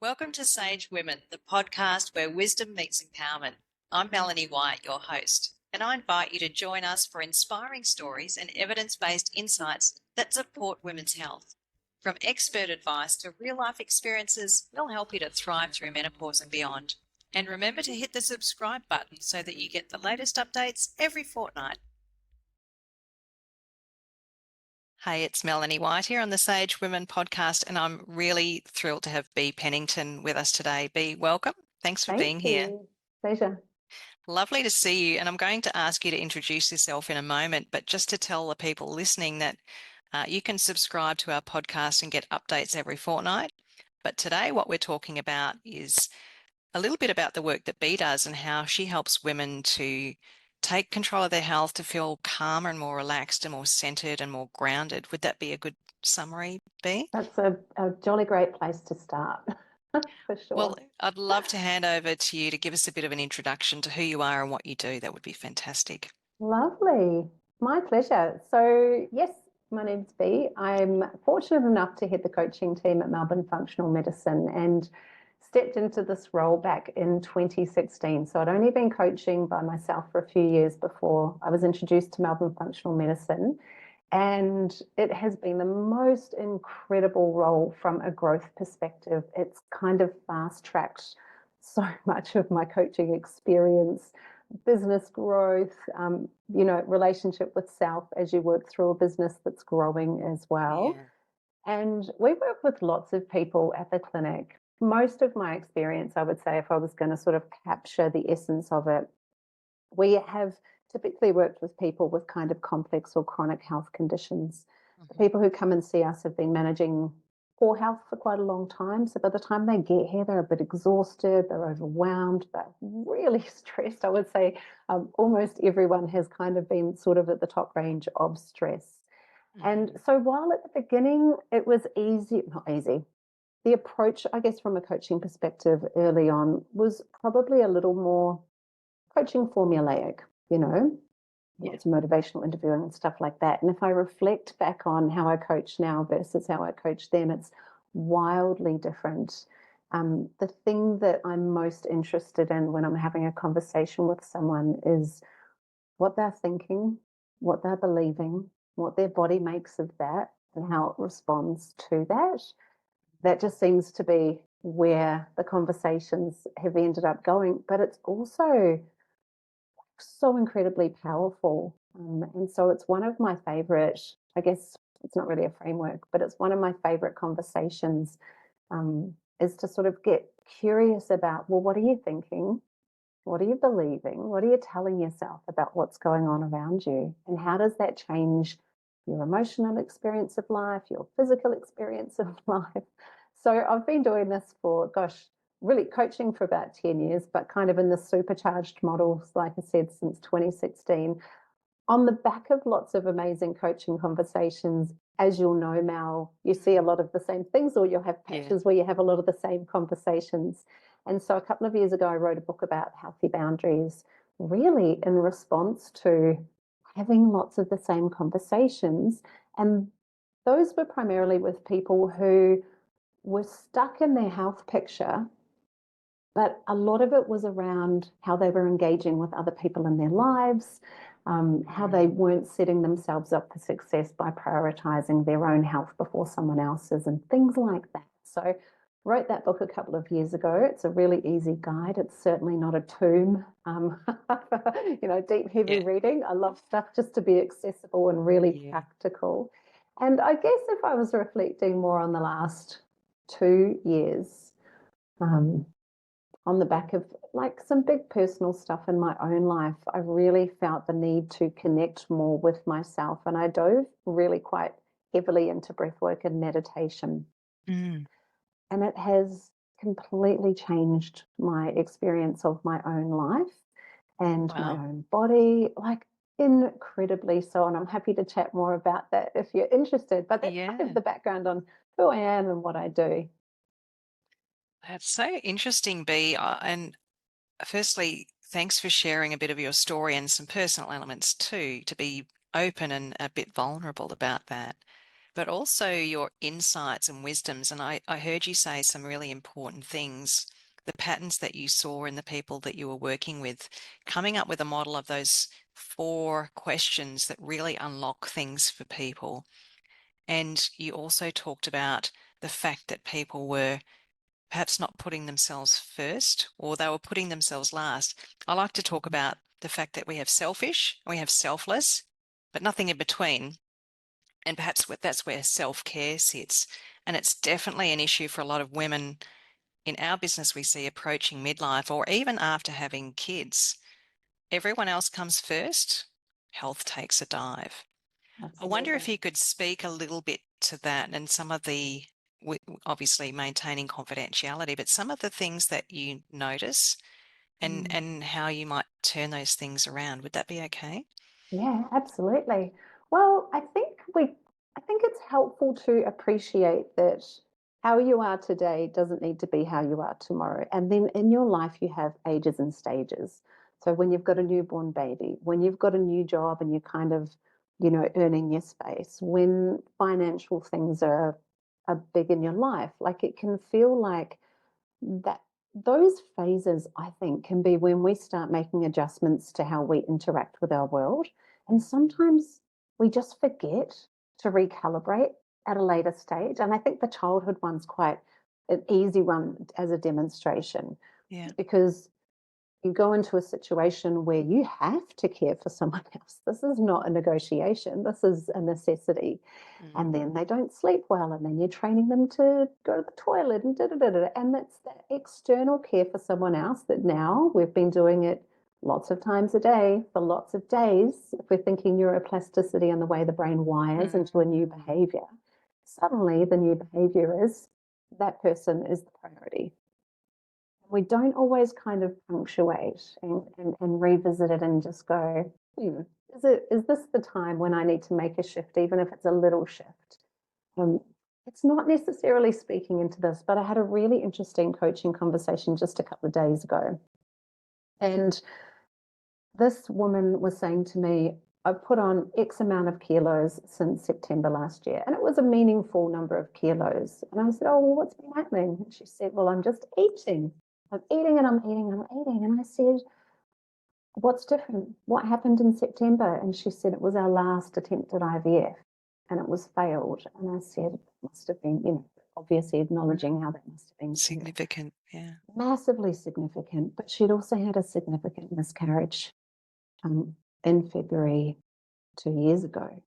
Welcome to Sage Women, the podcast where wisdom meets empowerment. I'm Melanie White, your host, and I invite you to join us for inspiring stories and evidence-based insights that support women's health. From expert advice to real-life experiences, we'll help you to thrive through menopause and beyond. And remember to hit the subscribe button so that you get the latest updates every fortnight. Hey, it's Melanie White here on the Sage Women podcast, and I'm really thrilled to have Bea Pennington with us today. Bea, welcome. Thanks for being here. Pleasure. Lovely to see you, and I'm going to ask you to introduce yourself in a moment, but just to tell the people listening that you can subscribe to our podcast and get updates every fortnight. But today what we're talking about is a little bit about the work that Bea does and how she helps women to take control of their health, to feel calmer and more relaxed and more centered and more grounded. Would that be a good summary, Bea? That's a jolly great place to start, for sure. Well, I'd love to hand over to you to give us a bit of an introduction to who you are and what you do. That would be fantastic. Lovely. My pleasure. So, yes, my name's Bea. I'm fortunate enough to head the coaching team at Melbourne Functional Medicine and stepped into this role back in 2016. So I'd only been coaching by myself for a few years before I was introduced to Melbourne Functional Medicine. And it has been the most incredible role from a growth perspective. It's kind of fast-tracked so much of my coaching experience, business growth, relationship with self as you work through a business that's growing as well. Yeah. And we work with lots of people at the clinic. Most of my experience, I would say, if I was going to sort of capture the essence of it, we have typically worked with people with kind of complex or chronic health conditions. The people who come and see us have been managing poor health for quite a long time. So by the time they get here, they're a bit exhausted, they're overwhelmed, they're really stressed. I would say almost everyone has kind of been sort of at the top range of stress. And so while at the beginning it was not easy, the approach, I guess, from a coaching perspective early on was probably a little more coaching formulaic, lots of motivational interviewing and stuff like that. And if I reflect back on how I coach now versus how I coached then, it's wildly different. The thing that I'm most interested in when I'm having a conversation with someone is what they're thinking, what they're believing, what their body makes of that, and how it responds to that. That just seems to be where the conversations have ended up going. But it's also so incredibly powerful. And so it's one of my favorite, I guess it's not really a framework, but it's one of my favorite conversations is to sort of get curious about, well, what are you thinking? What are you believing? What are you telling yourself about what's going on around you? And how does that change your emotional experience of life, your physical experience of life? So I've been doing this for, really coaching for about 10 years, but kind of in the supercharged models, like I said, since 2016. On the back of lots of amazing coaching conversations, as you'll know, Mel, you see a lot of the same things, or you'll have patches where you have a lot of the same conversations. And so a couple of years ago, I wrote a book about healthy boundaries, really in response to having lots of the same conversations. And those were primarily with people who were stuck in their health picture, but a lot of it was around how they were engaging with other people in their lives, how they weren't setting themselves up for success by prioritizing their own health before someone else's and things like that. So wrote that book a couple of years ago. It's a really easy guide. It's certainly not a tome, deep, heavy reading. I love stuff just to be accessible and really practical. And I guess if I was reflecting more on the last 2 years, on the back of like some big personal stuff in my own life, I really felt the need to connect more with myself. And I dove really quite heavily into breathwork and meditation. And it has completely changed my experience of my own life and my own body, like incredibly so. And I'm happy to chat more about that if you're interested. But that's kind of the background on who I am and what I do. That's so interesting, Bea. And firstly, thanks for sharing a bit of your story and some personal elements too, to be open and a bit vulnerable about that. but also your insights and wisdoms. And I heard you say some really important things, the patterns that you saw in the people that you were working with, coming up with a model of those 4 questions that really unlock things for people. And you also talked about the fact that people were perhaps not putting themselves first, or they were putting themselves last. I like to talk about the fact that we have selfish, we have selfless, but nothing in between. And perhaps that's where self-care sits. And it's definitely an issue for a lot of women in our business we see approaching midlife or even after having kids. Everyone else comes first, health takes a dive. I wonder if Absolutely. you could speak a little bit to that and some of the, obviously maintaining confidentiality, but some of the things that you notice Mm. and how you might turn those things around. Would that be okay? Yeah, absolutely. Well, I think it's helpful to appreciate that how you are today doesn't need to be how you are tomorrow. And then in your life you have ages and stages. So when you've got a newborn baby, when you've got a new job and you're kind of, earning your space, when financial things are big in your life, like it can feel like that those phases, I think, can be when we start making adjustments to how we interact with our world. And sometimes we just forget to recalibrate at a later stage. And I think the childhood one's quite an easy one as a demonstration Yeah. because you go into a situation where you have to care for someone else. This is not a negotiation, this is a necessity. Mm. And then they don't sleep well, and then you're training them to go to the toilet and da da da da. And that's that external care for someone else that now we've been doing it lots of times a day for lots of days. If we're thinking neuroplasticity and the way the brain wires Mm. into a new behavior, suddenly the new behavior is that person is the priority. We don't always kind of punctuate and revisit it and just go, is this the time when I need to make a shift, even if it's a little shift? Um, it's not necessarily speaking into this, but I had a really interesting coaching conversation just a couple of days ago. And this woman was saying to me, I've put on X amount of kilos since September last year. And it was a meaningful number of kilos. And I said, oh, well, what's been happening? And she said, well, I'm just eating. I'm eating and I'm eating and I'm eating. And I said, what's different? What happened in September? And she said, it was our last attempt at IVF and it was failed. And I said, it must have been, obviously acknowledging how that must have been for her. Significant. Yeah. Massively significant. But she'd also had a significant miscarriage um, in February 2 years ago.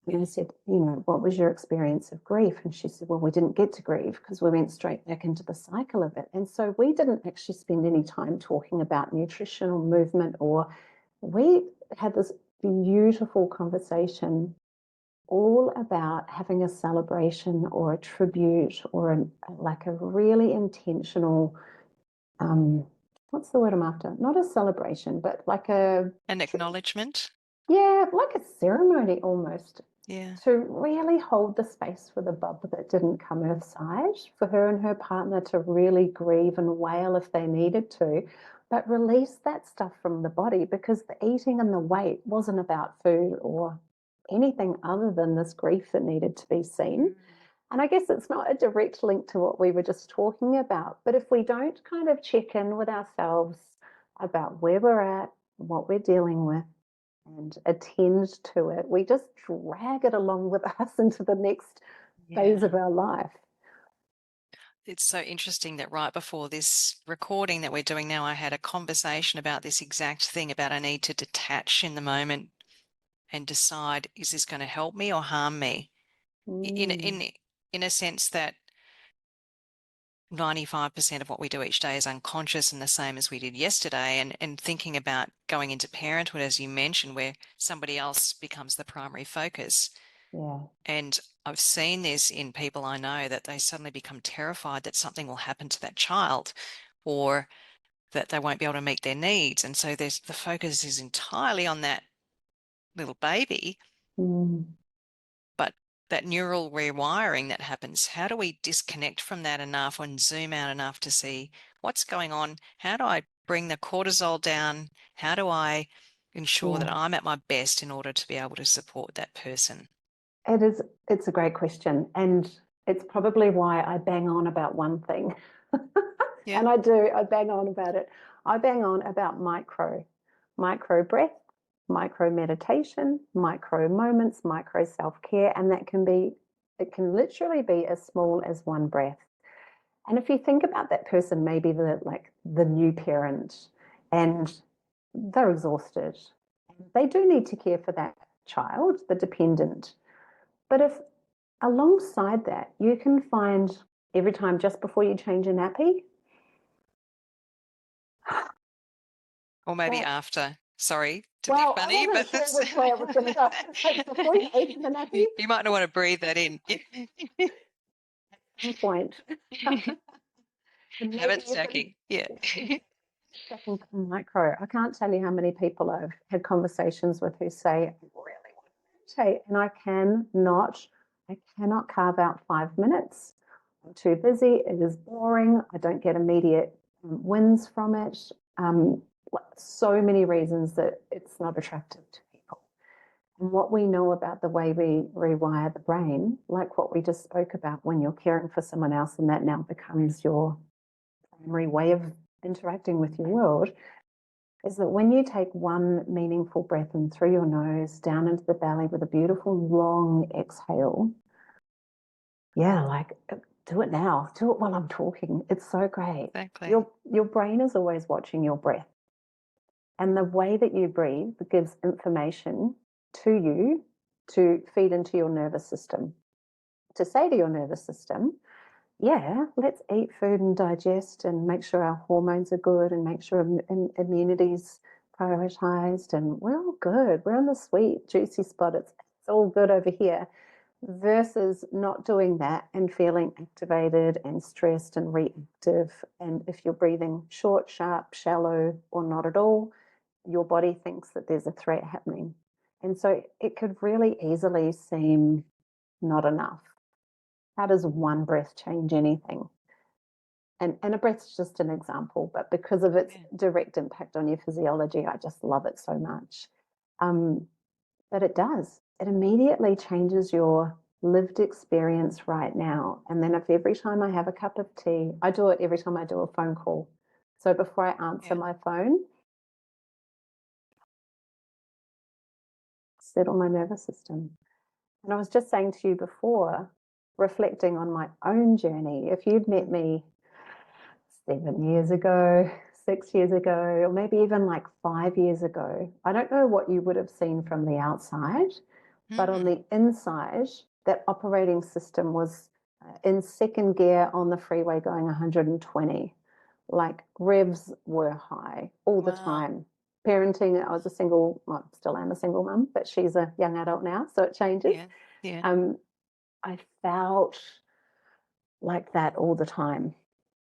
And I said, what was your experience of grief? And she said, well, we didn't get to grieve because we went straight back into the cycle of it. And so we didn't actually spend any time talking about nutrition or movement, or we had this beautiful conversation all about having a celebration or a tribute or like a really intentional, um, what's the word I'm after? Not a celebration, but like An acknowledgement. yeah, like a ceremony almost, Yeah. to really hold the space for the bub that didn't come earthside, for her and her partner to really grieve and wail if they needed to, but release that stuff from the body because the eating and the weight wasn't about food or anything other than this grief that needed to be seen. And I guess it's not a direct link to what we were just talking about, but if we don't kind of check in with ourselves about where we're at, what we're dealing with, and attend to it, we just drag it along with us into the next phase Yeah. of our life. It's so interesting that right before this recording that we're doing now, I had a conversation about this exact thing about I need to detach in the moment and decide, is this going to help me or harm me? In Mm, in in a sense that 95% of what we do each day is unconscious and the same as we did yesterday. And thinking about going into parenthood, as you mentioned, where somebody else becomes the primary focus. yeah, And I've seen this in people I know that they suddenly become terrified that something will happen to that child or that they won't be able to meet their needs. And so the focus is entirely on that little baby. mm, But that neural rewiring that happens, how do we disconnect from that enough and zoom out enough to see what's going on? How do I bring the cortisol down? How do I ensure that yeah. I'm at my best in order to be able to support that person? It's a great question. And it's probably why I bang on about one thing. Yeah. And I bang on about it. I bang on about micro breath, micro meditation, micro moments, micro self-care. And it can literally be as small as one breath. And if you think about that person, maybe the new parent, and they're exhausted, they do need to care for that child, the dependent. But if alongside that, you can find every time just before you change a nappy, Or maybe after. Sorry to be well, I funny, wasn't but sure that's which way I was going to go. Like before you open the nappy, you might not want to breathe that in. at some point, and maybe Habit stacking. Yeah. second micro. I can't tell you how many people I've had conversations with who say, I really want to meditate, and I cannot carve out 5 minutes. I'm too busy. It is boring. I don't get immediate wins from it. So many reasons that it's not attractive to people. And what we know about the way we rewire the brain, like what we just spoke about when you're caring for someone else and that now becomes your primary way of interacting with your world, is that when you take one meaningful breath in through your nose, down into the belly with a beautiful long exhale, do it now. Do it while I'm talking. It's so great. Exactly. Your brain is always watching your breath. And the way that you breathe gives information to you to feed into your nervous system. To say to your nervous system, yeah, let's eat food and digest and make sure our hormones are good and make sure immunity's prioritized and we're all good. We're in the sweet, juicy spot. It's all good over here. Versus not doing that and feeling activated and stressed and reactive. And if you're breathing short, sharp, shallow, or not at all, your body thinks that there's a threat happening. And so it could really easily seem not enough. How does one breath change anything? And a breath's just an example, but because of its direct impact on your physiology, I just love it so much. But it does. It immediately changes your lived experience right now. And then if every time I have a cup of tea, I do it every time I do a phone call. So before I answer my phone, settle my nervous system. And I was just saying to you before, reflecting on my own journey, if you'd met me 7 years ago, 6 years ago, or maybe even like 5 years ago, I don't know what you would have seen from the outside, but on the inside, that operating system was in second gear on the freeway going 120. Like revs were high all the time. Parenting, I was still am a single mum, but she's a young adult now, so it changes. I felt like that all the time.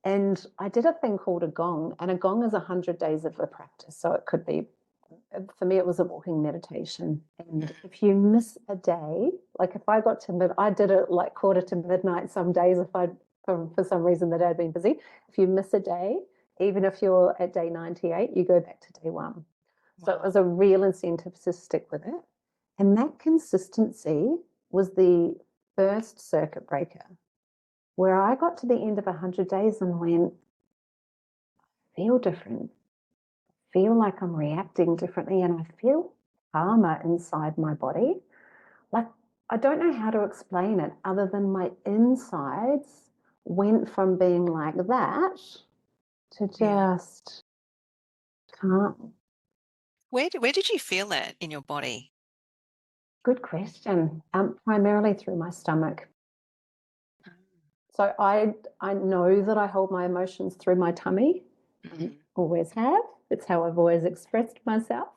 And I did a thing called a gong, and a gong is 100 days of a practice. So it could be, for me, it was a walking meditation. And if you miss a day, like if I got to I did it like quarter to midnight some days if for some reason the day had been busy. If you miss a day, even if you're at day 98, you go back to day one. So it was a real incentive to stick with it. And that consistency was the first circuit breaker where I got to the end of 100 days and went, I feel different, feel like I'm reacting differently, and I feel calmer inside my body. Like, I don't know how to explain it other than my insides went from being like that to just calm. Where did you feel that in your body? Good question. Primarily through my stomach. So I know that I hold my emotions through my tummy. Always have. It's how I've always expressed myself.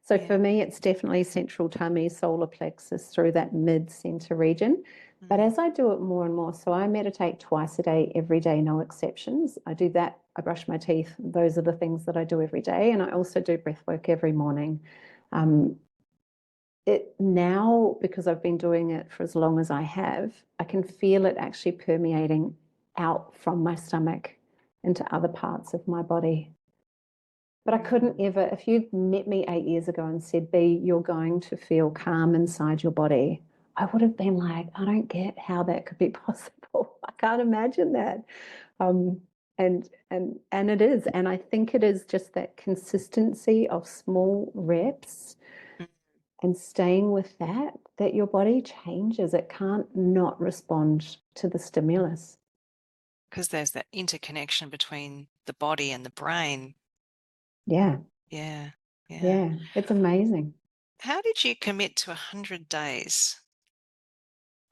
So for me, it's definitely central tummy, solar plexus through that mid-center region. But as I do it more and more, so I meditate twice a day, every day, no exceptions. I do that. I brush my teeth. Those are the things that I do every day. And I also do breath work every morning. It now, because I've been doing it for as long as I have, I can feel it actually permeating out from my stomach into other parts of my body. But I couldn't ever, if you'd met me 8 years ago and said, B, you're going to feel calm inside your body, I would have been like, I don't get how that could be possible. I can't imagine that. Um, and it is. And I think it is just that consistency of small reps Mm. and staying with that, that your body changes. It can't not respond to the stimulus. Because there's that interconnection between the body and the brain. Yeah, Yeah, yeah. yeah, it's amazing. How did you commit to 100 days?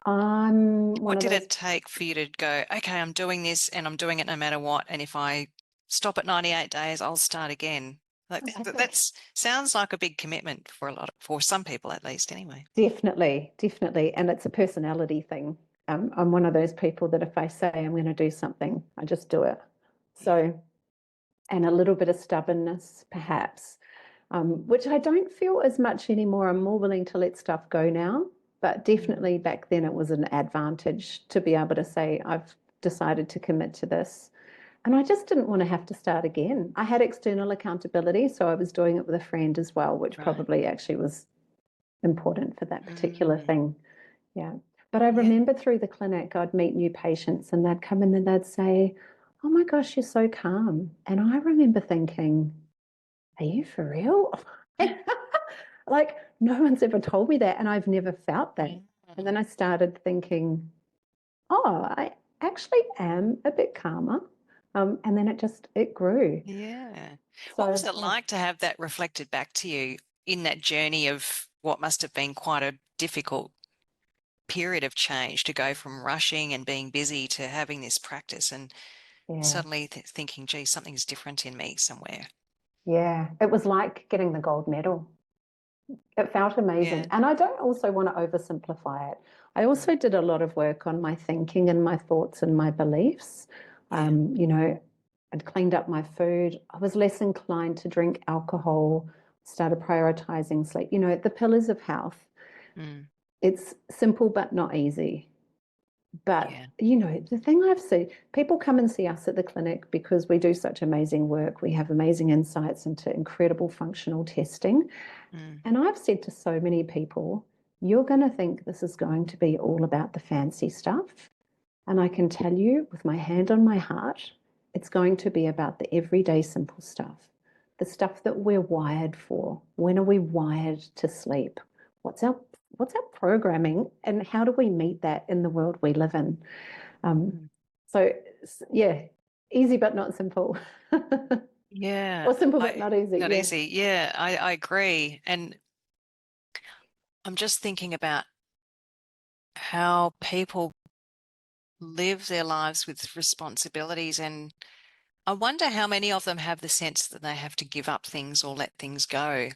I'm one What of did those. it take for you to go, okay, I'm doing this and I'm doing it no matter what, and if I stop at 98 days, I'll start again? Like I think that's sounds like a big commitment for for some people at least anyway. definitely, definitely. And it's a personality thing. I'm one of those people that if I say I'm going to do something, I just do it. Yeah. So, and a little bit of stubbornness, perhaps, which I don't feel as much anymore. I'm more willing to let stuff go now. But Mm. definitely back then, it was an advantage to be able to say, I've decided to commit to this. And I just didn't want to have to start again. I had external accountability, so I was doing it with a friend as well, which Right. probably actually was important for that particular Mm. thing. Yeah. But I Yeah. remember through the clinic, I'd meet new patients and they'd come in and they'd say, "Oh my gosh, you're so calm." And I remember thinking, "Are you for real?" Like, no one's ever told me that. And I've never felt that. And then I started thinking, oh, I actually am a bit calmer. And then it grew. Yeah. What was So, it yeah. like to have that reflected back to you in that journey of what must have been quite a difficult period of change to go from rushing and being busy to having this practice and Yeah. suddenly thinking, gee, something's different in me somewhere. Yeah. It was like getting the gold medal. It felt amazing. Yeah. And I don't also want to oversimplify it. I Mm. also did a lot of work on my thinking and my thoughts and my beliefs. Yeah. You know, I'd cleaned up my food. I was less inclined to drink alcohol, started prioritizing sleep. You know, the pillars of health. Mm. It's simple but not easy. But, Yeah. you know, the thing I've seen, people come and see us at the clinic because we do such amazing work. We have amazing insights into incredible functional testing. Mm. And I've said to so many people, you're going to think this is going to be all about the fancy stuff. And I can tell you with my hand on my heart, it's going to be about the everyday simple stuff, the stuff that we're wired for. When are we wired to sleep? What's our what's our programming and how do we meet that in the world we live in? Um, Mm. so yeah, easy but not simple. Yeah. Or simple but I not easy. not Yeah. easy. Yeah, I agree. And I'm just thinking about how people live their lives with responsibilities, and I wonder how many of them have the sense that they have to give up things or let things go.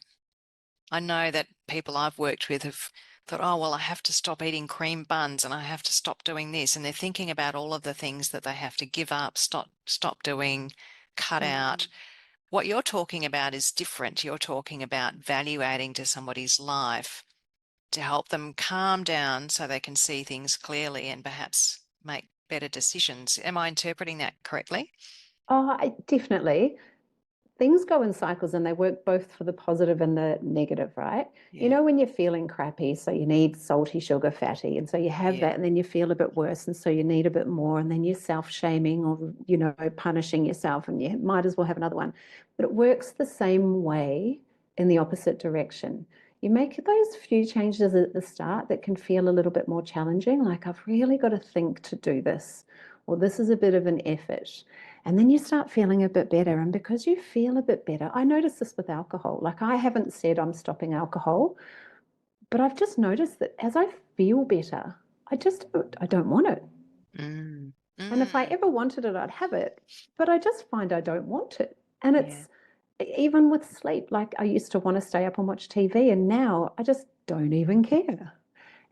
I know that people I've worked with have thought, oh, well, I have to stop eating cream buns and I have to stop doing this. And they're thinking about all of the things that they have to give up, stop doing, cut Mm. out. What you're talking about is different. You're talking about value adding to somebody's life to help them calm down so they can see things clearly and perhaps make better decisions. Am I interpreting that correctly? Oh, definitely. Things go in cycles and they work both for the positive and the negative, right? You Yeah. know, when you're feeling crappy, so you need salty, sugar, fatty, and so you have Yeah. that, and then you feel a bit worse, and so you need a bit more, and then you're self-shaming or, you know, punishing yourself, and you might as well have another one. But it works the same way in the opposite direction. You make those few changes at the start that can feel a little bit more challenging, like I've really got to think to do this, or this is a bit of an effort. And then you start feeling a bit better. And because you feel a bit better, I notice this with alcohol. Like I haven't said I'm stopping alcohol, but I've just noticed that as I feel better, I don't want it. Mm. And if I Mm. ever wanted it, I'd have it. But I just find I don't want it. And Yeah. it's even with sleep, like I used to want to stay up and watch TV, and now I just don't even care.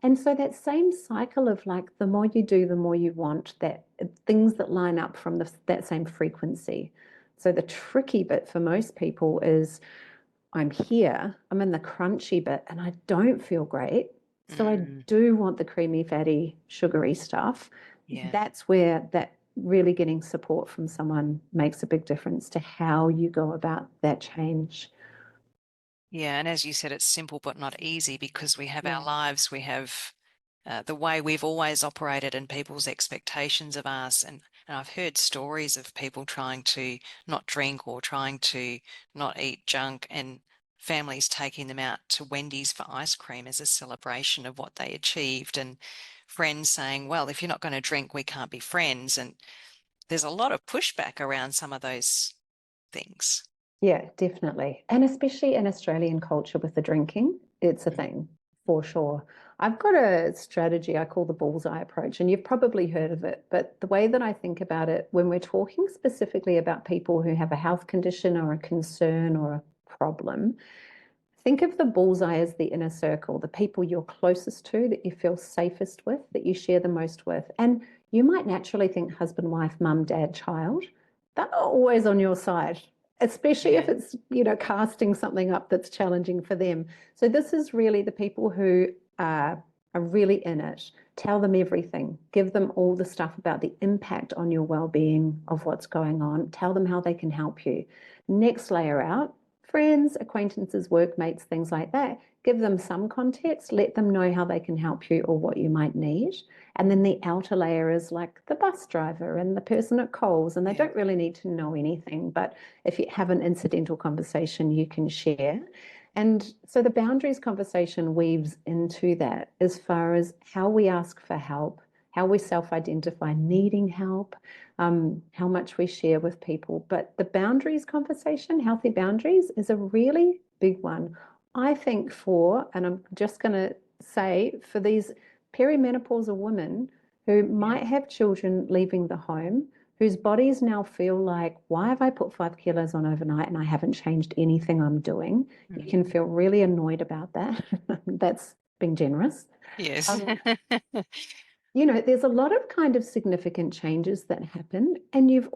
And so that same cycle of like the more you do, the more you want that things that line up from that same frequency. So the tricky bit for most people is I'm here, I'm in the crunchy bit, and I don't feel great. So I Mm. do want the creamy, fatty, sugary stuff. Yeah. That's where that really getting support from someone makes a big difference to how you go about that change. Yeah. And as you said, it's simple but not easy because we have our Yeah. lives, we have the way we've always operated and people's expectations of us. And I've heard stories of people trying to not drink or trying to not eat junk, and families taking them out to Wendy's for ice cream as a celebration of what they achieved, and friends saying, well, if you're not going to drink, we can't be friends. And there's a lot of pushback around some of those things. Yeah, definitely. And especially in Australian culture with the drinking, it's a thing for sure. I've got a strategy I call the bullseye approach, and you've probably heard of it. But the way that I think about it, when we're talking specifically about people who have a health condition or a concern or a problem, think of the bullseye as the inner circle, the people you're closest to, that you feel safest with, that you share the most with. And you might naturally think husband, wife, mum, dad, child. They're not always on your side, especially if it's, casting something up that's challenging for them. So this is really the people who are really in it. Tell them everything. Give them all the stuff about the impact on your well-being of what's going on. Tell them how they can help you. Next layer out, friends, acquaintances, workmates, things like that. Give them some context, let them know how they can help you or what you might need. And then the outer layer is like the bus driver and the person at Coles, and they don't really need to know anything, but if you have an incidental conversation, you can share. And so the boundaries conversation weaves into that as far as how we ask for help, how we self-identify needing help, how much we share with people. But the boundaries conversation, healthy boundaries, is a really big one. I think and I'm just going to say, for these perimenopausal women who might have children leaving the home, whose bodies now feel like, why have I put 5 kilos on overnight and I haven't changed anything I'm doing? You can feel really annoyed about that. That's being generous. Yes. There's a lot of kind of significant changes that happen, and it's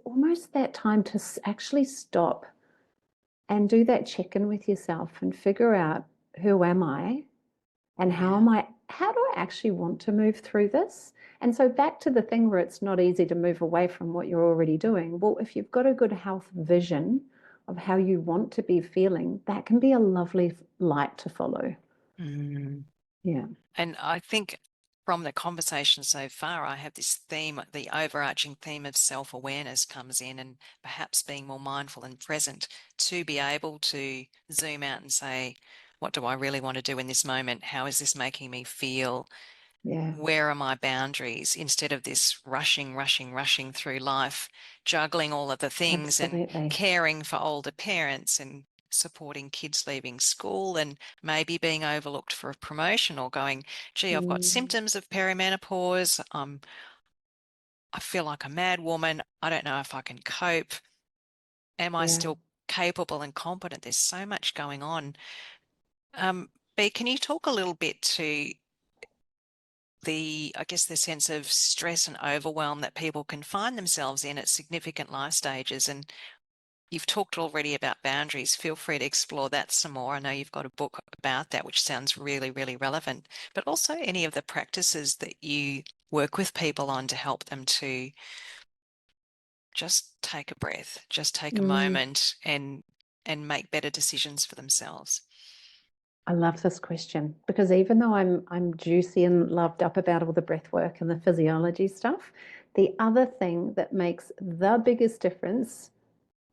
almost that time to actually stop and do that check-in with yourself and figure out, who am I and how do I actually want to move through this? And so back to the thing where it's not easy to move away from what you're already doing. Well, if you've got a good health vision of how you want to be feeling, that can be a lovely light to follow. Yeah. And I think from the conversation so far, I have this theme, the overarching theme of self-awareness comes in, and perhaps being more mindful and present to be able to zoom out and say, what do I really want to do in this moment? How is this making me feel? Yeah. Where are my boundaries? Instead of this rushing through life, juggling all of the things. Absolutely. And caring for older parents and supporting kids leaving school, and maybe being overlooked for a promotion, or going, gee, I've got symptoms of perimenopause. I feel like a mad woman. I don't know if I can cope. Am I still capable and competent? There's so much going on. B, can you talk a little bit to I guess the sense of stress and overwhelm that people can find themselves in at significant life stages? And you've talked already about boundaries. Feel free to explore that some more. I know you've got a book about that, which sounds really, really relevant, but also any of the practices that you work with people on to help them to just take a breath, just take a moment and make better decisions for themselves. I love this question, because even though I'm juicy and loved up about all the breath work and the physiology stuff, the other thing that makes the biggest difference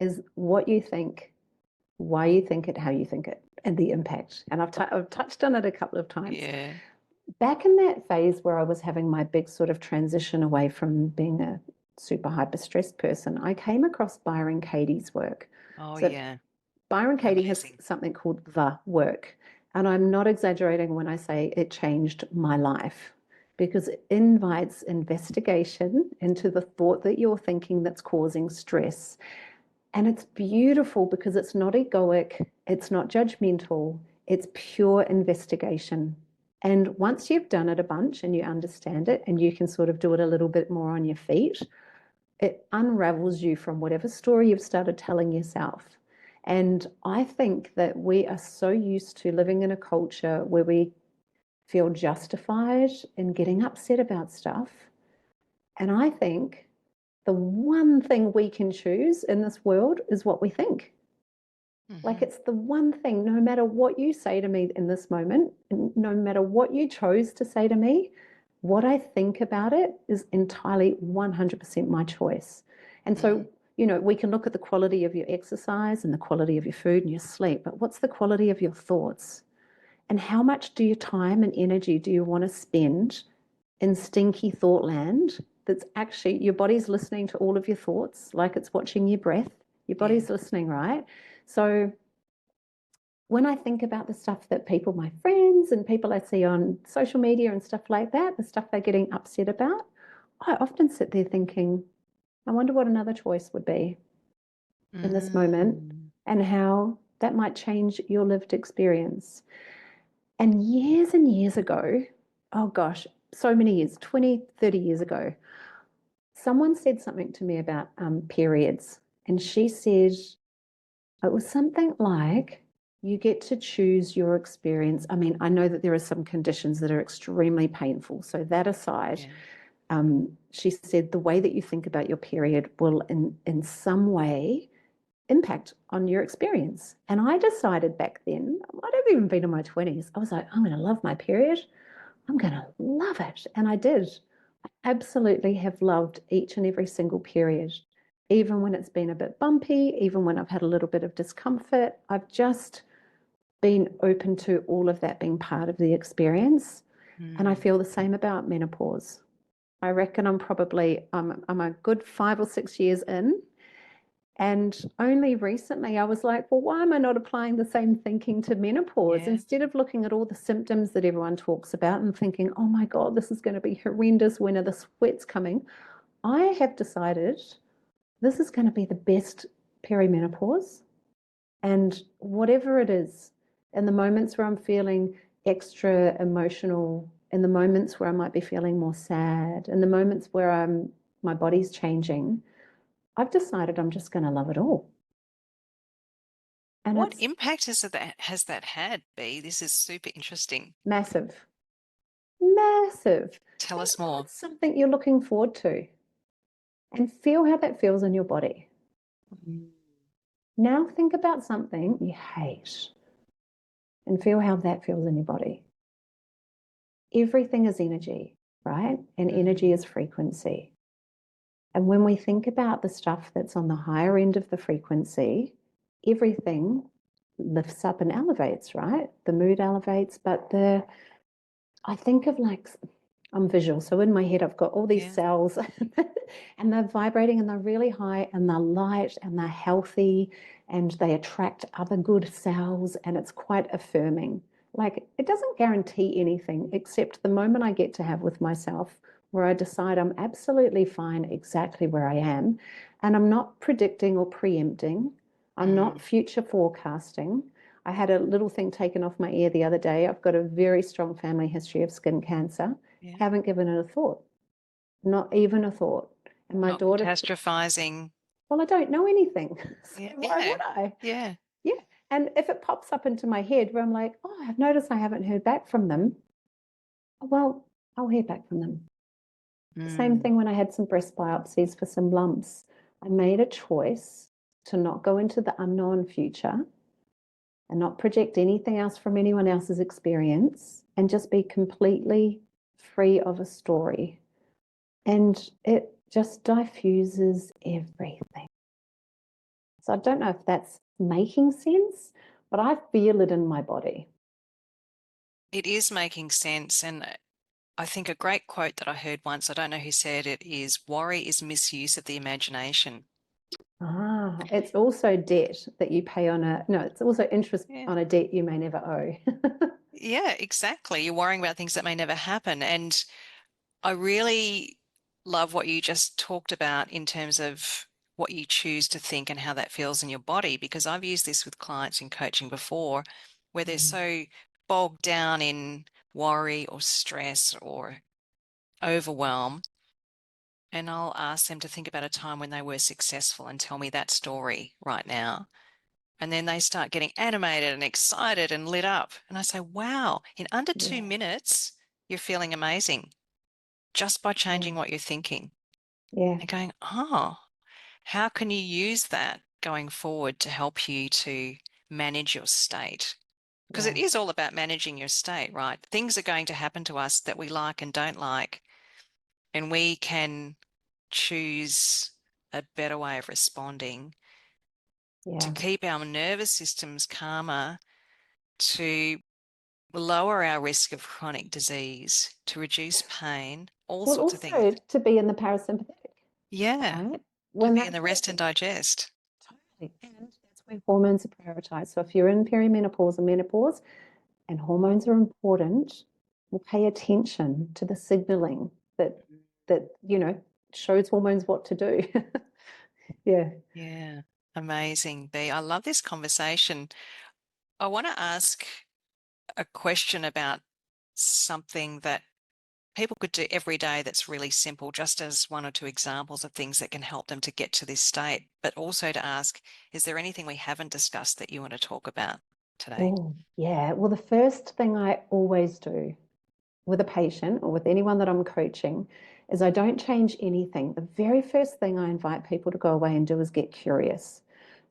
is what you think, why you think it, how you think it, and the impact. And I've touched on it a couple of times. Yeah. Back in that phase where I was having my big sort of transition away from being a super hyper stressed person, I came across Byron Katie's work. Oh, So yeah. Byron Katie has something called The Work. And I'm not exaggerating when I say it changed my life, because it invites investigation into the thought that you're thinking that's causing stress. And it's beautiful because it's not egoic, it's not judgmental, it's pure investigation. And once you've done it a bunch and you understand it and you can sort of do it a little bit more on your feet, it unravels you from whatever story you've started telling yourself. And I think that we are so used to living in a culture where we feel justified in getting upset about stuff. And I think the one thing we can choose in this world is what we think. Like it's the one thing, no matter what you say to me in this moment, no matter what you chose to say to me, what I think about it is entirely 100% my choice. And so, we can look at the quality of your exercise and the quality of your food and your sleep, but what's the quality of your thoughts? And how much do your time and energy do you want to spend in stinky thought land that's actually your body's listening to all of your thoughts, like it's watching your breath. Your body's listening, right? So when I think about the stuff that people, my friends and people I see on social media and stuff like that, the stuff they're getting upset about, I often sit there thinking, I wonder what another choice would be in this moment and how that might change your lived experience. And years ago, oh gosh, so many years, 20, 30 years ago, someone said something to me about periods. And she said, it was something like, you get to choose your experience. I mean, I know that there are some conditions that are extremely painful. So that aside, she said the way that you think about your period will in some way impact on your experience. And I decided back then, I might have even been in my 20s, I was like, I'm going to love my period. I'm going to love it. And I did. I absolutely have loved each and every single period, even when it's been a bit bumpy, even when I've had a little bit of discomfort. I've just been open to all of that being part of the experience. And I feel the same about menopause. I reckon I'm a good 5 or 6 years in. And only recently I was like, well, why am I not applying the same thinking to menopause? Instead of looking at all the symptoms that everyone talks about and thinking, oh my God, this is going to be horrendous, when are the sweats coming? I have decided this is going to be the best perimenopause. And whatever it is, in the moments where I'm feeling extra emotional, in the moments where I might be feeling more sad, in the moments where my body's changing, I've decided I'm just going to love it all. And what it's impact has that had, Bea? This is super interesting. massive, massive. Tell Think us more. about something you're looking forward to and feel how that feels in your body. Now think about something you hate and feel how that feels in your body. Everything is energy, right? And energy is frequency. And when we think about the stuff that's on the higher end of the frequency, everything lifts up and elevates, right? The mood elevates, but I think of like, I'm visual. So in my head, I've got all these cells and they're vibrating and they're really high and they're light and they're healthy and they attract other good cells, and it's quite affirming. Like, it doesn't guarantee anything except the moment I get to have with myself where I decide I'm absolutely fine exactly where I am, and I'm not predicting or preempting. I'm not future forecasting. I had a little thing taken off my ear the other day. I've got a very strong family history of skin cancer. Haven't given it a thought, not even a thought. And my Not daughter, catastrophizing. well, I don't know anything. So Yeah. why would I? Yeah. Yeah. And if it pops up into my head where I'm like, oh, I've noticed I haven't heard back from them, well, I'll hear back from them. Same thing when I had some breast biopsies for some lumps. I made a choice to not go into the unknown future and not project anything else from anyone else's experience and just be completely free of a story. And it just diffuses everything. So I don't know if that's making sense, but I feel it in my body. It is making sense. And I think a great quote that I heard once, I don't know who said it, is worry is misuse of the imagination. Ah, it's also debt that you pay on it's also interest Yeah. on a debt you may never owe. Yeah, exactly. You're worrying about things that may never happen. And I really love what you just talked about in terms of what you choose to think and how that feels in your body, because I've used this with clients in coaching before, where they're so bogged down in worry or stress or overwhelm. And I'll ask them to think about a time when they were successful and tell me that story right now. And then they start getting animated and excited and lit up. And I say, wow, in under 2 minutes, you're feeling amazing just by changing what you're thinking. Yeah. And going, oh, how can you use that going forward to help you to manage your state. Because it Yeah. is all about managing your state, right? Things are going to happen to us that we like and don't like, and we can choose a better way of responding to Yeah. keep our nervous systems calmer, to lower our risk of chronic disease, to reduce pain, all Well, sorts of things. also to be in the parasympathetic, Yeah, right? to When be in that's the rest and digest. totally, and that's where hormones are prioritized. So if you're in perimenopause or menopause and hormones are important, we'll pay attention to the signaling that shows hormones what to do. Yeah. Yeah, amazing, Bea. I love this conversation. I want to ask a question about something that people could do every day that's really simple, just as one or two examples of things that can help them to get to this state, but also to ask, is there anything we haven't discussed that you want to talk about today? Oh, yeah. Well, the first thing I always do with a patient or with anyone that I'm coaching is I don't change anything. The very first thing I invite people to go away and do is get curious.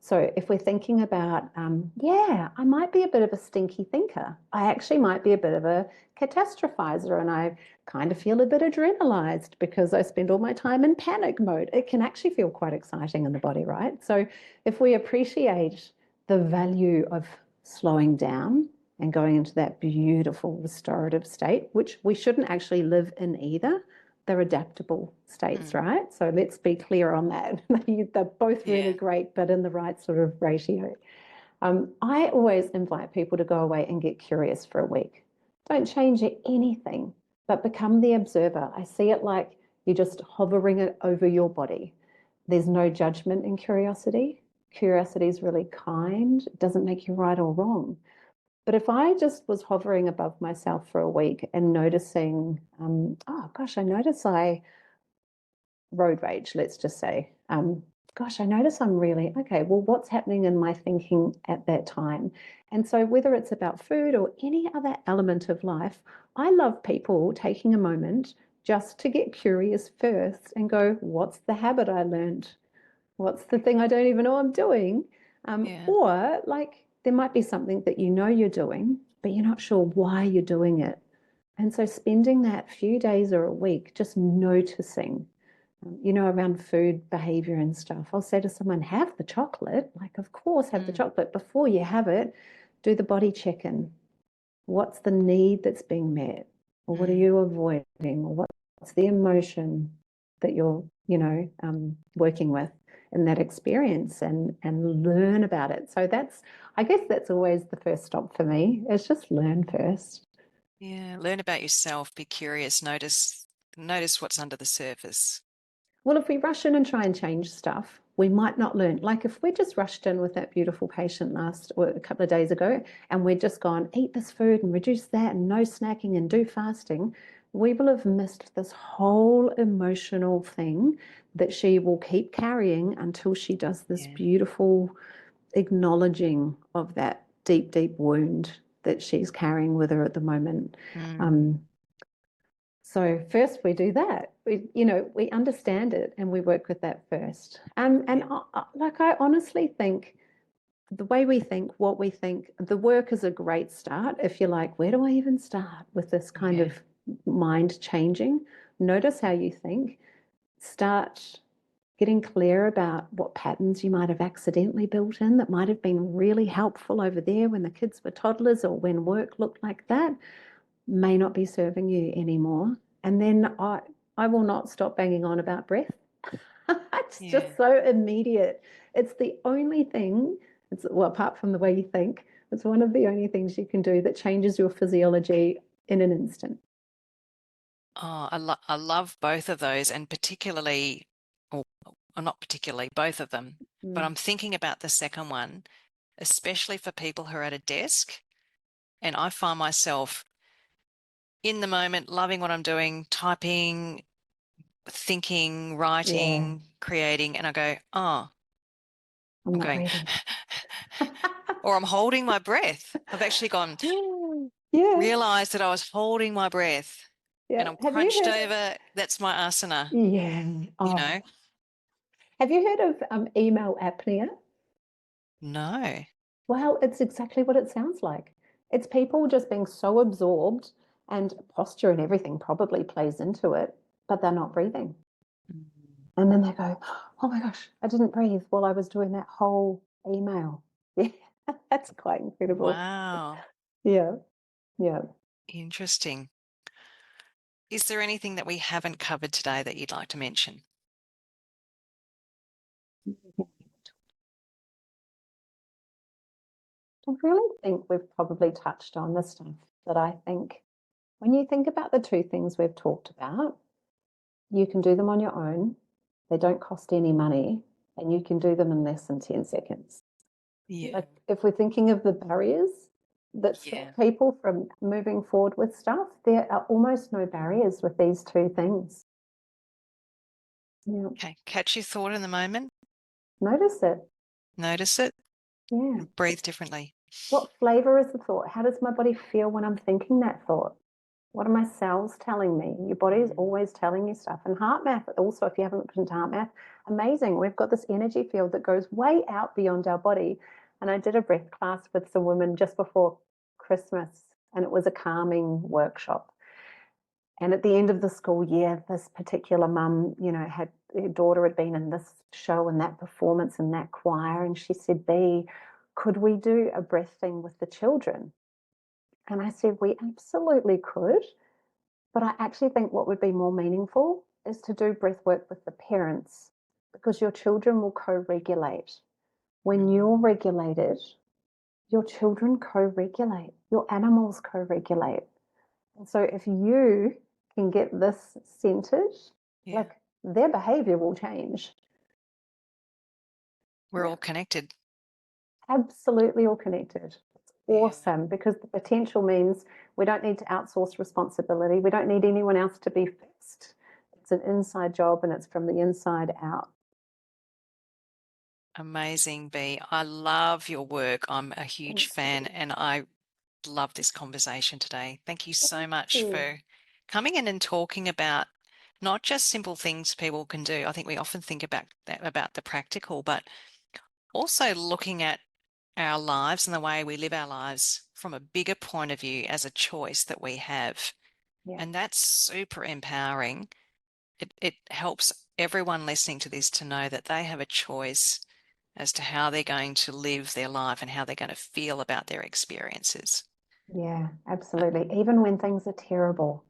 So if we're thinking about, yeah, I might be a bit of a stinky thinker. I actually might be a bit of a catastrophizer and I kind of feel a bit adrenalized because I spend all my time in panic mode. It can actually feel quite exciting in the body, right? So if we appreciate the value of slowing down and going into that beautiful restorative state, which we shouldn't actually live in either. They're adaptable states, right? So let's be clear on that. They're both really Yeah. great, but in the right sort of ratio. I always invite people to go away and get curious for a week. Don't change anything, but become the observer. I see it like you're just hovering it over your body. There's no judgment in curiosity. Curiosity is really kind. It doesn't make you right or wrong. But if I just was hovering above myself for a week and noticing, oh gosh, I notice I road rage, let's just say. Gosh, I notice I'm really, okay, well, what's happening in my thinking at that time? And so, whether it's about food or any other element of life, I love people taking a moment just to get curious first and go, what's the habit I learned? What's the thing I don't even know I'm doing? Yeah. Or like there might be something that you know you're doing, but you're not sure why you're doing it. And so spending that few days or a week just noticing, around food behavior and stuff, I'll say to someone, have the chocolate. Like, of course, have the Mm. chocolate. Before you have it, do the body check in. What's the need that's being met? Or what are Mm. you avoiding? Or what's the emotion that you're, working with in that experience and learn about it. So I guess that's always the first stop for me. Is just learn first. Yeah. Learn about yourself, be curious, notice what's under the surface. Well, if we rush in and try and change stuff, we might not learn. Like if we just rushed in with that beautiful patient last or a couple of days ago, and we'd just gone, eat this food and reduce that and no snacking and do fasting, we will have missed this whole emotional thing that she will keep carrying until she does this Yeah. beautiful acknowledging of that deep, deep wound that she's carrying with her at the moment. Mm. Um, so first we do that. We understand it and we work with that first. And Yeah. I honestly think the way we think, what we think, the work is a great start. If you're like, where do I even start with this kind Yeah. of mind changing? Notice how you think. Start getting clear about what patterns you might have accidentally built in that might have been really helpful over there when the kids were toddlers or when work looked like that may not be serving you anymore. And then I will not stop banging on about breath. It's Yeah. just so immediate. It's the only thing, well, apart from the way you think, it's one of the only things you can do that changes your physiology in an instant. Oh, I love both of those, and particularly, or not particularly, both of them. But Mm. I'm thinking about the second one, especially for people who are at a desk. And I find myself in the moment, loving what I'm doing, typing, thinking, Yeah, writing, creating, and I go, oh, I'm I'm not going, ready. or I'm holding my breath. I've actually gone, Yeah, realized that I was holding my breath and yeah. I'm Have you crunched heard of, over. That's my asana, yeah. you Oh, know? have you heard of email apnea? No. Well, it's exactly what it sounds like. It's people just being so absorbed, and posture and everything probably plays into it, but they're not breathing. Mm. And then they go, oh my gosh, I didn't breathe while I was doing that whole email. Yeah, that's quite incredible. Wow, Yeah, yeah. interesting. Is there anything that we haven't covered today that you'd like to mention? I really think we've probably touched on the stuff that I think when you think about the two things we've talked about, you can do them on your own. They don't cost any money, and you can do them in less than 10 seconds. Yeah. Like if we're thinking of the barriers that Yeah. stop people from moving forward with stuff, there are almost no barriers with these two things. Yeah. Okay. Catch your thought in the moment, Notice it. notice it, Yeah. and breathe differently. What flavor is the thought? How does my body feel when I'm thinking that thought? What are my cells telling me? Your body is Mm. always telling you stuff. And heart math, also, if you haven't looked into heart math, amazing. We've got this energy field that goes way out beyond our body. And I did a breath class with some women just before Christmas, and it was a calming workshop. And at the end of the school year, this particular mum, had her daughter had been in this show and that performance and that choir. And she said, B, could we do a breath thing with the children? And I said, we absolutely could. But I actually think what would be more meaningful is to do breath work with the parents, because your children will co regulate. When you're Mm. regulated, your children co regulate, your animals co regulate. And so if you can get this centered, Yeah. like their behavior will change. We're Yeah, all connected. absolutely all connected. It's Yeah. awesome, because the potential means we don't need to outsource responsibility. We don't need anyone else to be fixed. It's an inside job, and it's from the inside out. Amazing, B. I love your work. I'm a huge Thanks. fan and I love this conversation today. Thank you so Thank much you. for coming in and talking about not just simple things people can do. I think we often think about that, about the practical, but also looking at our lives and the way we live our lives from a bigger point of view as a choice that we have. Yeah. And that's super empowering. It helps everyone listening to this to know that they have a choice as to how they're going to live their life and how they're going to feel about their experiences. Yeah, Uh, absolutely. Even when things are terrible,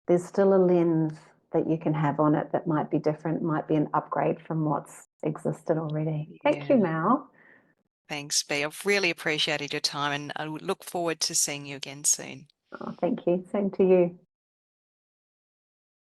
there's still a lens that you can have on it that might be different, might be an upgrade from what's existed already. Thank you, Yeah. Mal. Thanks, B. I've really appreciated your time and I look forward to seeing you again soon. Oh, thank you. Same to you.